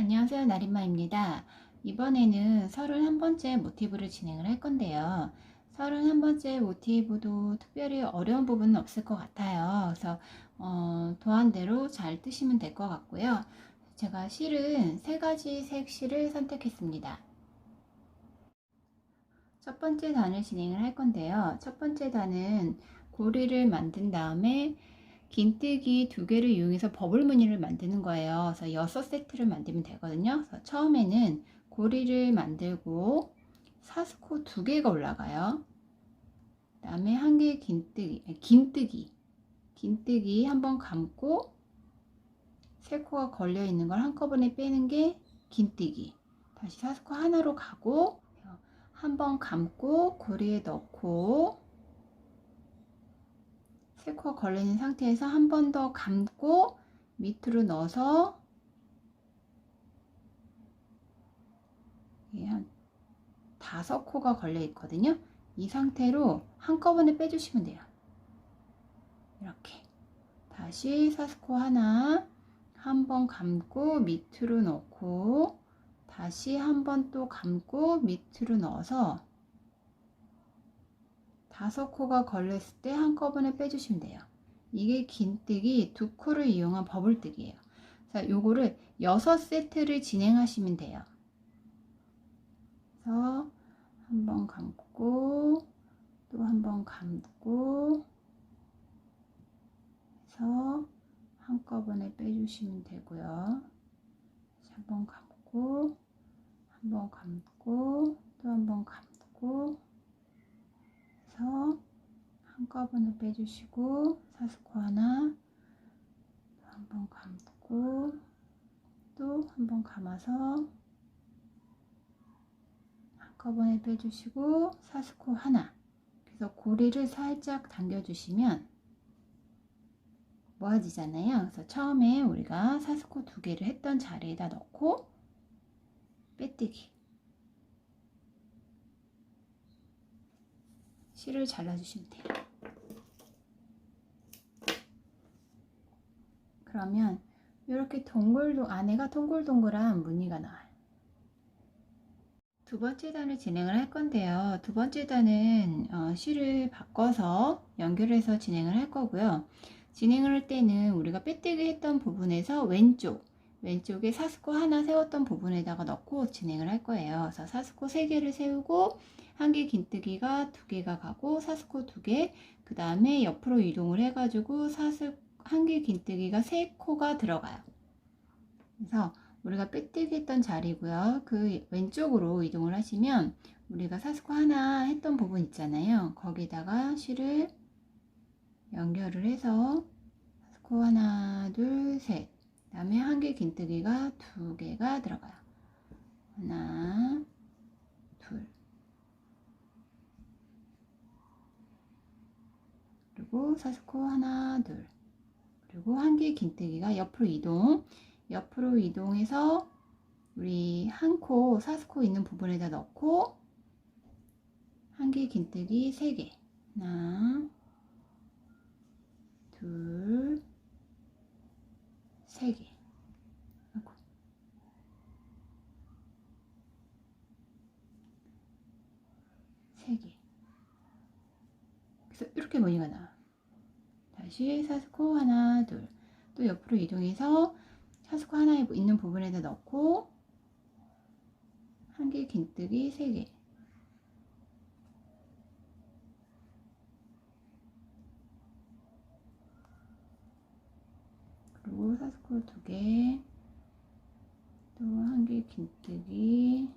안녕하세요. 나림마입니다. 이번에는 31번째 모티브를 진행을 할 건데요. 31번째 모티브도 특별히 어려운 부분은 없을 것 같아요. 그래서 도안대로 잘 뜨시면 될 것 같고요. 제가 실은 3가지 색 실을 선택했습니다. 첫 번째 단을 진행을 할 건데요. 첫 번째 단은 고리를 만든 다음에 긴뜨기 2개를 이용해서 버블 무늬를 만드는 거예요. 그래서 6세트를 만들면 되거든요. 그래서 처음에는 고리를 만들고 사스코 2개가 올라가요. 그 다음에 한 개 긴뜨기 한번 감고 세 코가 걸려 있는 걸 한꺼번에 빼는 게 긴뜨기. 다시 사스코 하나로 가고 한번 감고 고리에 넣고 세 코가 걸리는 상태에서 한 번 더 감고 밑으로 넣어서 한 5코가 걸려 있거든요. 이 상태로 한꺼번에 빼주시면 돼요. 이렇게 다시 사스코 하나 한 번 감고 밑으로 넣고 다시 한 번 또 감고 밑으로 넣어서 5코가 걸렸을 때 한꺼번에 빼주시면 돼요. 이게 긴뜨기 2코를 이용한 버블뜨기예요. 자, 요거를 6세트를 진행하시면 돼요. 그래서 한 번 감고 또 한 번 감고 해서 한꺼번에 빼주시면 되고요. 한 번 감고 한 번 감고 또 한 번 감고 해서 한꺼번에 빼주시고 사스코 하나 한 번 감고 또 한 번 감아서 한꺼번에 빼주시고 사스코 하나. 그래서 고리를 살짝 당겨주시면 모아지잖아요. 그래서 처음에 우리가 사스코 2개를 했던 자리에다 넣고 빼뜨기 실을 잘라주시면 돼요. 그러면 이렇게 안에가 동글동글한 무늬가 나와요. 두 번째 단을 진행을 할 건데요. 두 번째 단은 실을 바꿔서 연결해서 진행을 할 거고요. 진행을 할 때는 우리가 빼뜨기 했던 부분에서 왼쪽에 사스코 하나 세웠던 부분에다가 넣고 진행을 할 거예요. 그래서 사스코 3개를 세우고 한 개 긴뜨기가 2개가 가고 사스코 2개, 그 다음에 옆으로 이동을 해가지고 한 개 긴뜨기가 3코가 들어가요. 그래서 우리가 빼뜨기 했던 자리고요. 그 왼쪽으로 이동을 하시면 우리가 사스코 하나 했던 부분 있잖아요. 거기다가 실을 연결을 해서 사스코 하나, 둘, 셋. 그 다음에 한 개 긴뜨기가 2개가 들어가요. 하나, 둘. 그리고 사스코 하나, 둘. 그리고 한 개 긴뜨기가 옆으로 이동해서 우리 한 코 사스코 있는 부분에다 넣고 한 개 긴뜨기 3개. 하나, 둘, 3개. 아이고. 3개. 그래서 이렇게 무늬가 나와. 다시 사스코 하나, 둘. 또 옆으로 이동해서 사스코 하나에 있는 부분에다 넣고 한 개 긴뜨기 3개. 그리고 사스코 2개. 또 한 개 긴뜨기.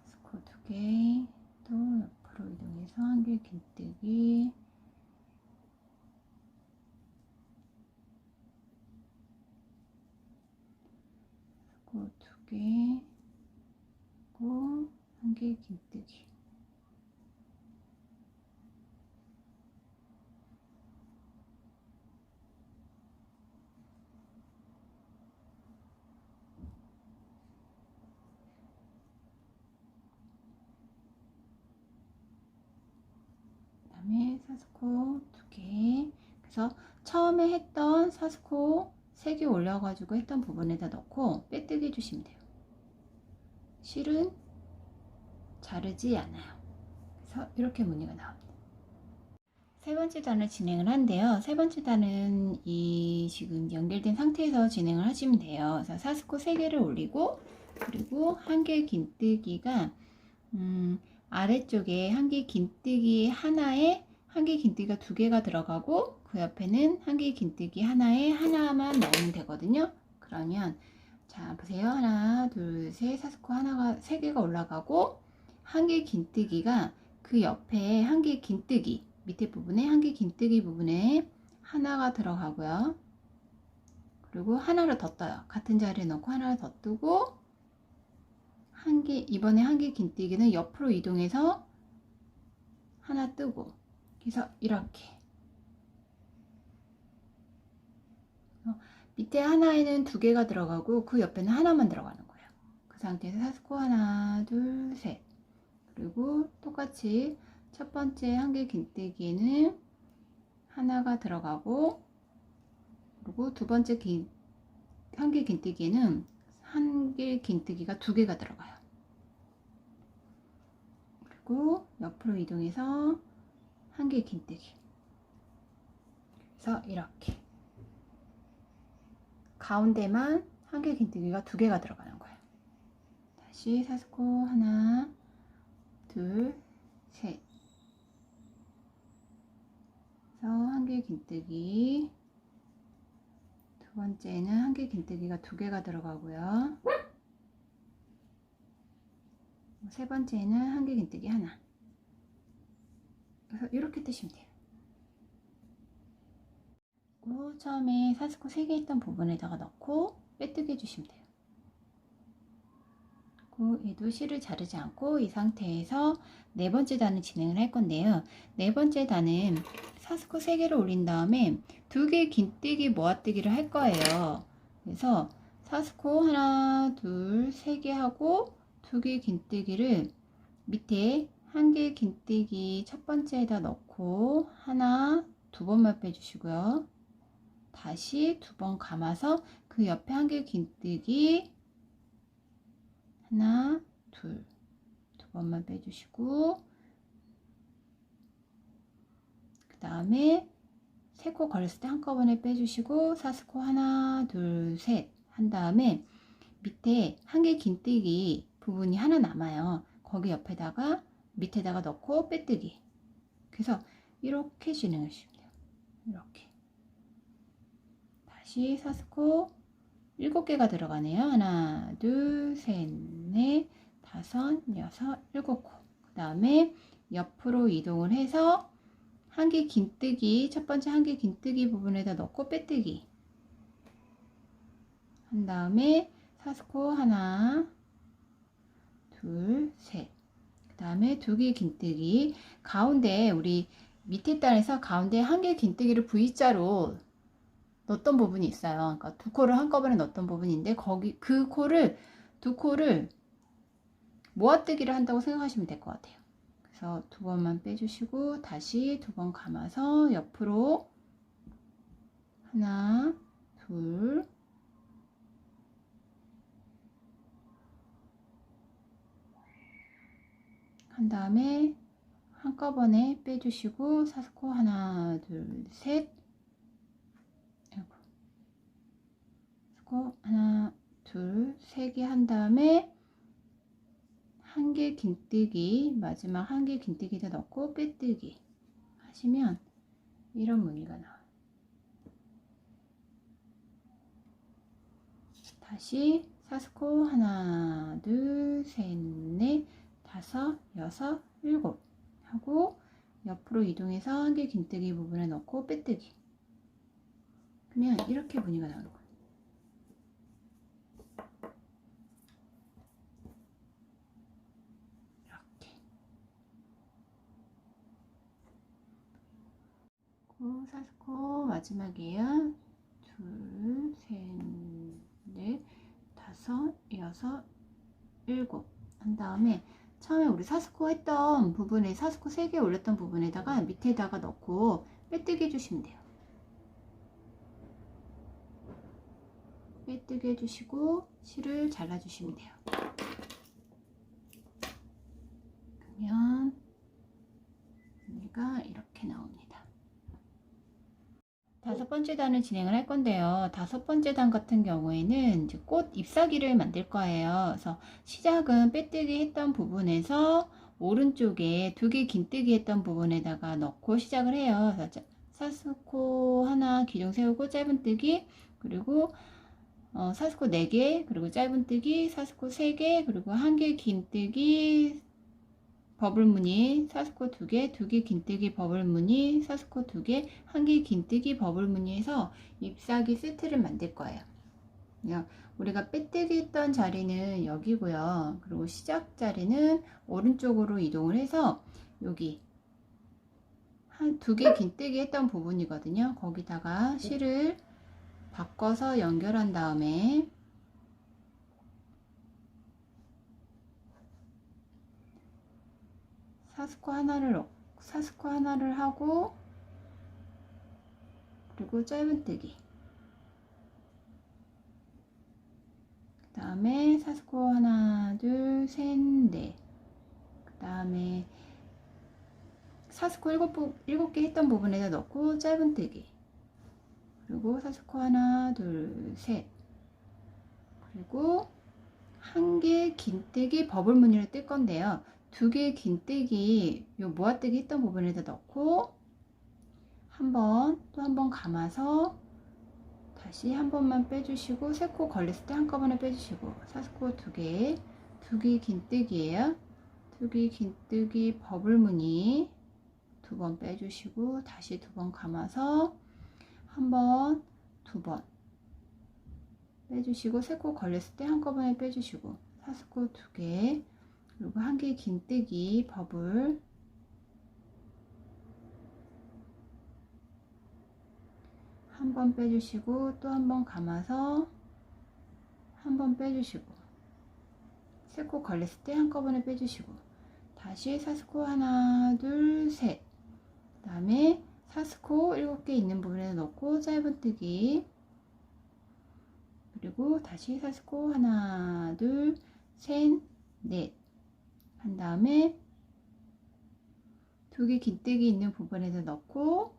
사스코 2개. 또 옆으로 이동해서 한 개 긴뜨기. 사스코 2개. 그리고 한 개 긴뜨기. 그다음에 사스코 2개. 그래서 처음에 했던 사스코 3개 올려가지고 했던 부분에다 넣고 빼뜨기 해주시면 돼요. 실은 자르지 않아요. 그래서 이렇게 무늬가 나옵니다. 세 번째 단을 진행을 한대요. 세 번째 단은 이 지금 연결된 상태에서 진행을 하시면 돼요. 그래서 사스코 3개를 올리고, 그리고 한 개 긴뜨기가 아래쪽에 한 개 긴뜨기 하나에 한 개 긴뜨기가 2개가 들어가고, 그 옆에는 한 개 긴뜨기 하나에 하나만 넣으면 되거든요. 그러면 자 보세요. 하나 둘 셋, 사스코 하나가 3개가 올라가고, 한 개 긴뜨기가 그 옆에 한 개 긴뜨기 밑에 부분에 한 개 긴뜨기 부분에 하나가 들어가고요. 그리고 하나를 더 떠요. 같은 자리에 넣고 하나를 더 뜨고, 이번에 한 개 긴뜨기는 옆으로 이동해서 하나 뜨고, 그래서 이렇게 밑에 하나에는 2개가 들어가고 그 옆에는 하나만 들어가는 거예요. 그 상태에서 사스코 하나 둘 셋, 그리고 똑같이 첫 번째 한 개 긴뜨기에는 하나가 들어가고, 그리고 두 번째 한 개 긴뜨기에는 한 개 긴뜨기가 2개가 들어가요. 그리고 옆으로 이동해서 한 개 긴뜨기. 그래서 이렇게 가운데만 한 개 긴뜨기가 2개가 들어가는 거예요. 다시 사스코 하나 둘 셋, 그래서 한 개 긴뜨기, 두 번째는 한 개 긴뜨기가 2개가 들어가고요. 세 번째는 한 개 긴뜨기 하나. 그래서 이렇게 뜨시면 돼요. 그리고 처음에 사스코 3개 있던 부분에다가 넣고 빼뜨기 해주시면 돼요. 그리고 얘도 실을 자르지 않고 이 상태에서 네 번째 단을 진행을 할 건데요. 네 번째 단은 사스코 3개를 올린 다음에 2개 긴뜨기 모아뜨기를 할 거예요. 그래서 사스코 하나 둘 3개 하고 2개 긴뜨기를 밑에 한 개 긴뜨기 첫 번째에다 넣고 하나 두 번만 빼주시고요. 다시 2번 감아서 그 옆에 한 개 긴뜨기 하나 두 번만 빼주시고, 그 다음에 3코 걸었을 때 한꺼번에 빼주시고 사스코 하나 둘 셋 한 다음에 밑에 한 개 긴뜨기 부분이 하나 남아요. 거기 옆에다가 밑에다가 넣고 빼뜨기. 그래서 이렇게 진행해 주시면 돼요. 이렇게 다시 사스코 7개가 들어가네요. 하나 둘 셋 넷 다섯 여섯 7코. 그 다음에 옆으로 이동을 해서 한 개 긴뜨기, 첫 번째 한 개 긴뜨기 부분에다 넣고 빼뜨기 한 다음에 사스코 하나 둘 셋, 그 다음에 2개 긴뜨기 가운데, 우리 밑에 단에서 가운데 한 개 긴뜨기를 V자로 넣었던 부분이 있어요. 그러니까 2코를 한꺼번에 넣었던 부분인데, 거기 그 코를 2코를 모아뜨기를 한다고 생각하시면 될 것 같아요. 그래서 2번만 빼주시고 다시 2번 감아서 옆으로 하나 둘 한 다음에 한꺼번에 빼주시고 사스코 하나 둘 셋, 사스코 하나 둘 3개 한 다음에 한 개 긴뜨기, 마지막 한 개 긴뜨기를 넣고 빼뜨기 하시면 이런 무늬가 나와요. 다시 사스코 하나 둘 셋 넷 다섯 여섯 7 하고 옆으로 이동해서 한 개 긴뜨기 부분에 넣고 빼뜨기. 그러면 이렇게 무늬가 나오는 거예요. 이렇게. 사스코 마지막이에요. 둘, 셋, 넷, 다섯, 여섯, 7 한 다음에 처음에 우리 사스코 했던 부분에 사스코 3개 올렸던 부분에다가 밑에다가 넣고 빼뜨기 해주시면 돼요. 빼뜨기 해주시고 실을 잘라주시면 돼요. 그러면 얘가 이렇게 나옵니다. 5번째 단을 진행을 할 건데요. 5번째 단 같은 경우에는 이제 꽃 잎사귀를 만들 거예요. 그래서 시작은 빼뜨기 했던 부분에서 오른쪽에 2개 긴뜨기 했던 부분에다가 넣고 시작을 해요. 그래서 사스코 하나 기둥 세우고 짧은뜨기, 그리고 사스코 4개, 그리고 짧은뜨기, 사스코 3개, 그리고 1개 긴뜨기, 버블무늬, 사스코 2개, 2개 긴뜨기 버블무늬, 사스코 2개, 1개 긴뜨기 버블무늬 해서 잎사귀 세트를 만들 거예요. 우리가 빼뜨기 했던 자리는 여기고요. 그리고 시작 자리는 오른쪽으로 이동을 해서 여기 한 2개 긴뜨기 했던 부분이거든요. 거기다가 실을 바꿔서 연결한 다음에 사스코 하나를 하고, 그리고 짧은뜨기, 그 다음에 사스코 하나, 둘, 셋, 넷, 그 다음에 사스코 7개 했던 부분에다 넣고 짧은뜨기, 그리고 사스코 하나, 둘, 셋, 그리고 1개 긴뜨기 버블무늬를 뜰 건데요. 2개 긴뜨기 요 모아뜨기 했던 부분에다 넣고 또 한 번 감아서 다시 한 번만 빼주시고, 3코 걸렸을 때 한꺼번에 빼주시고, 사스코 2개 긴뜨기예요. 2개 긴뜨기 버블무늬 2번 빼주시고, 다시 2번 감아서 한 번, 2번 빼주시고, 3코 걸렸을 때 한꺼번에 빼주시고, 사스코 2개, 그리고 1개 긴뜨기 버블 한 번 빼주시고, 또 한 번 감아서 한 번 빼주시고, 3코 걸렸을 때 한꺼번에 빼주시고, 다시 사스코 하나, 둘, 셋, 그 다음에 사스코 7개 있는 부분에 넣고 짧은뜨기, 그리고 다시 사스코 하나, 둘, 셋, 넷 한 다음에 2개 긴뜨기 있는 부분에서 넣고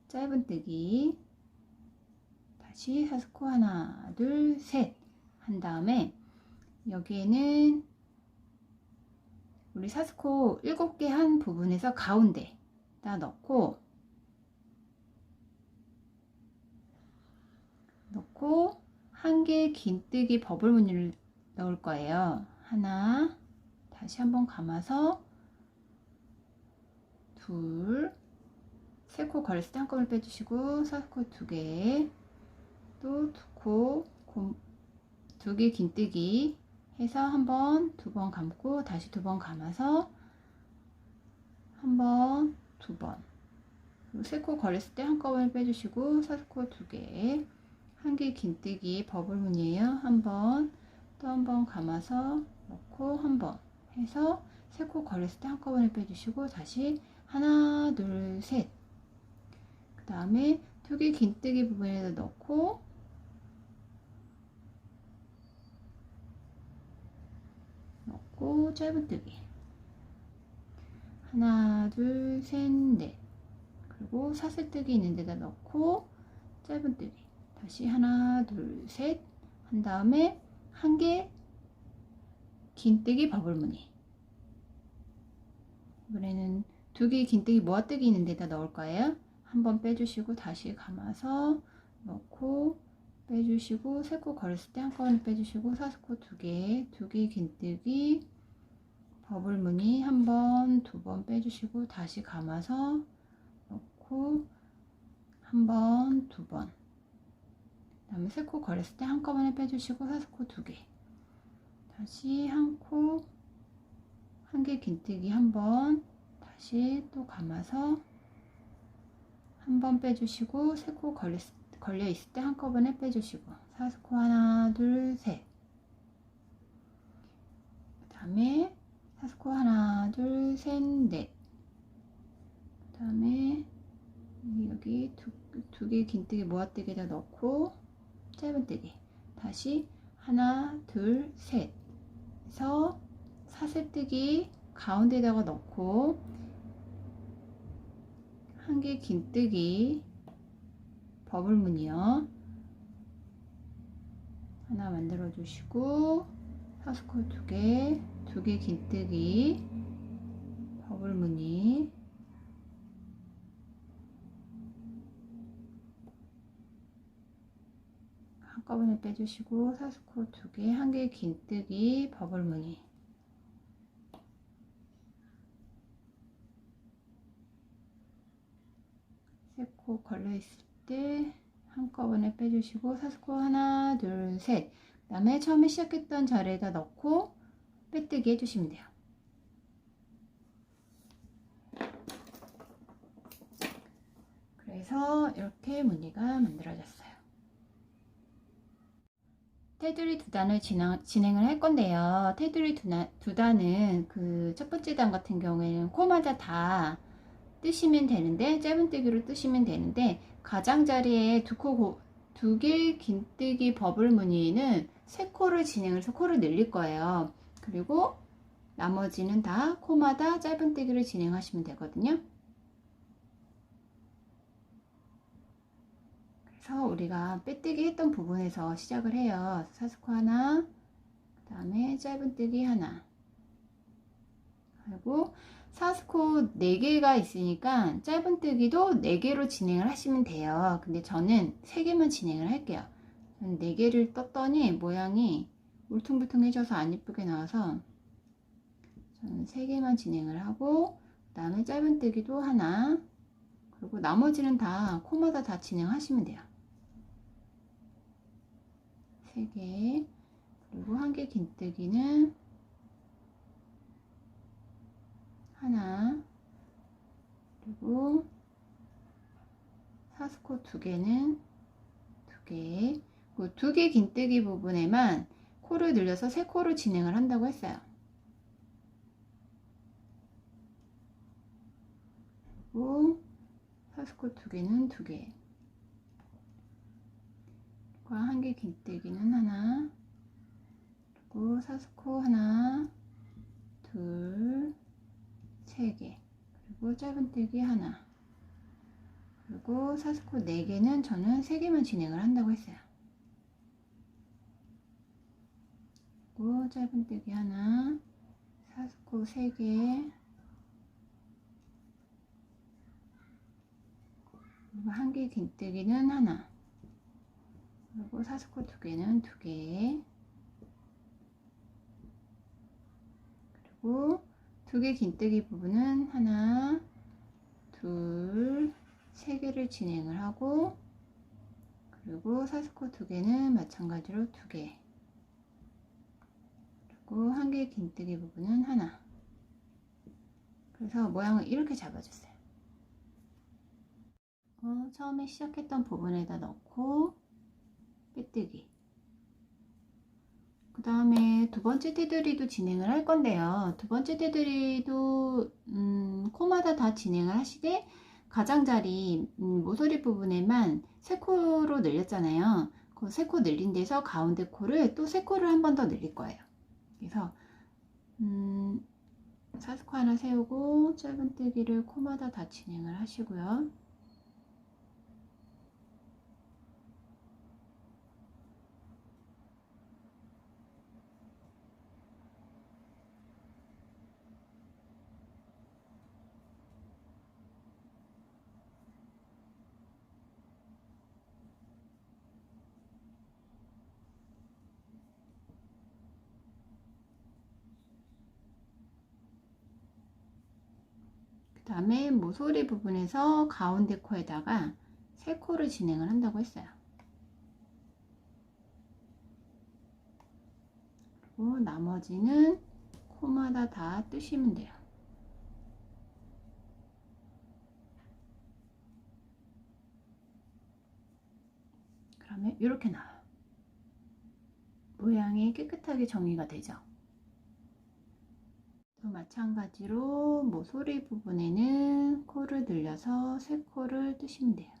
짧은뜨기, 다시 사스코 하나, 둘, 셋 한 다음에 여기에는 우리 사스코 7개 한 부분에서 가운데다 넣고 1개 긴뜨기 버블무늬를 넣을 거예요. 하나, 다시 한번 감아서 둘, 3코 걸렸을 때 한꺼번에 빼주시고, 사스코 2개, 또 2개 긴뜨기 해서 한 번, 2번 감고 다시 2번 감아서 한 번, 2번, 3코 걸렸을 때 한꺼번에 빼주시고, 사스코 2개, 1개 긴뜨기 버블무늬에요. 한 번, 또 한 번 감아서 넣고 한 번 해서 3코 걸렸을 때 한꺼번에 빼주시고, 다시 하나, 둘, 셋, 그 다음에 2개 긴뜨기 부분에다 넣고 짧은뜨기 하나, 둘, 셋, 넷, 그리고 사슬뜨기 있는 데다 넣고 짧은뜨기 다시 하나, 둘, 셋 한 다음에 1개 긴뜨기 버블무늬, 이번에는 2개 긴뜨기 모아뜨기 있는 데다 넣을 거예요. 한번 빼주시고 다시 감아서 넣고 빼주시고, 3코 걸었을 때 한꺼번에 빼주시고, 사스코 2개 긴뜨기 버블무늬 한 번, 2번 빼주시고 다시 감아서 넣고 한 번, 2번, 그 다음에 3코 걸었을 때 한꺼번에 빼주시고, 사스코 2개 다시 1개 긴뜨기 한 번, 다시 또 감아서 한 번 빼주시고, 3코 걸려 있을 때 한꺼번에 빼주시고, 사스코 하나, 둘, 셋, 그 다음에 사스코 하나, 둘, 셋, 넷. 그 다음에 여기 두 개 긴뜨기 모아뜨기에다 넣고 짧은뜨기 다시 하나, 둘, 셋 해서 사슬뜨기 가운데다가 넣고 한 개 긴뜨기 버블무늬요 하나 만들어 주시고 사스코 두 개 긴뜨기 버블무늬 한꺼번에 빼주시고 사스코 두 개, 한 개 긴뜨기 버블무늬 세 코 걸려있을 때 한꺼번에 빼주시고 사스코 하나, 둘, 셋. 그 다음에 처음에 시작했던 자리에다 넣고 빼뜨기 해주시면 돼요. 그래서 이렇게 무늬가 만들어졌어요. 테두리 두 단을 진행을 할 건데요. 테두리 두 단은 그 첫 번째 단 같은 경우에는 코마다 다 뜨시면 되는데 짧은뜨기로 뜨시면 되는데 가장자리에 두 개 긴뜨기 버블 무늬는 세 코를 진행해서 코를 늘릴 거예요. 그리고 나머지는 다 코마다 짧은뜨기를 진행하시면 되거든요. 그래서 우리가 빼뜨기 했던 부분에서 시작을 해요. 사스코 하나, 그 다음에 짧은뜨기 하나, 그리고 사스코 4개가 있으니까 짧은뜨기도 4개로 진행을 하시면 돼요. 근데 저는 3개만 진행을 할게요. 저는 4개를 떴더니 모양이 울퉁불퉁해져서 안 예쁘게 나와서 저는 3개만 진행을 하고 그 다음에 짧은뜨기도 하나, 그리고 나머지는 다 코마다 다 진행하시면 돼요. 3개, 그리고 한 개 긴뜨기는 하나, 그리고 사스코 2개는 2개, 그 2개 긴뜨기 부분에만 코를 늘려서 3코를 진행을 한다고 했어요. 그리고 사스코 2개는 2개, 그리고 한 개 긴뜨기는 하나, 그리고 사스코 하나, 둘, 3개, 그리고 짧은뜨기 하나, 그리고 사스코 4개는 저는 3개만 진행을 한다고 했어요. 그리고 짧은뜨기 하나, 사스코 3개, 그리고 한 개 긴뜨기는 하나, 그리고 사스코 2개는 2개, 그리고 2개 긴뜨기 부분은 하나, 둘, 3개를 진행을 하고, 그리고 사스코 2개는 마찬가지로 2개, 그리고 한 개 긴뜨기 부분은 하나. 그래서 모양을 이렇게 잡아줬어요. 처음에 시작했던 부분에다 넣고 빼뜨기, 그 다음에 두 번째 테두리도 진행을 할 건데요. 두 번째 테두리도 코마다 다 진행을 하시되 가장자리 모서리 부분에만 3코로 늘렸잖아요. 그 3코 늘린 데서 가운데 코를 또 3코를 한 번 더 늘릴 거예요. 그래서 사스코 하나 세우고 짧은뜨기를 코마다 다 진행을 하시고요. 그 다음에 모서리 부분에서 가운데 코에다가 3코를 진행을 한다고 했어요. 그리고 나머지는 코마다 다 뜨시면 돼요. 그러면 이렇게 나와요. 모양이 깨끗하게 정리가 되죠. 또 마찬가지로 모서리 부분에는 코를 늘려서 3코를 뜨시면 돼요.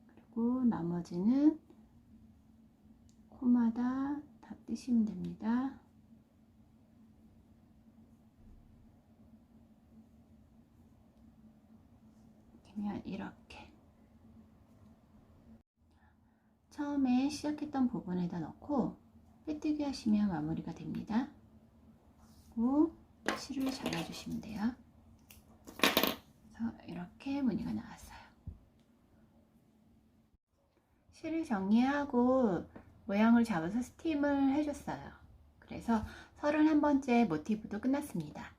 그리고 나머지는 코마다 다 뜨시면 됩니다. 그러면 이렇게 처음에 시작했던 부분에다 넣고 빼뜨기 하시면 마무리가 됩니다. 그리고 실을 잘라주시면 돼요. 그래서 이렇게 무늬가 나왔어요. 실을 정리하고 모양을 잡아서 스팀을 해줬어요. 그래서 31번째 모티브도 끝났습니다.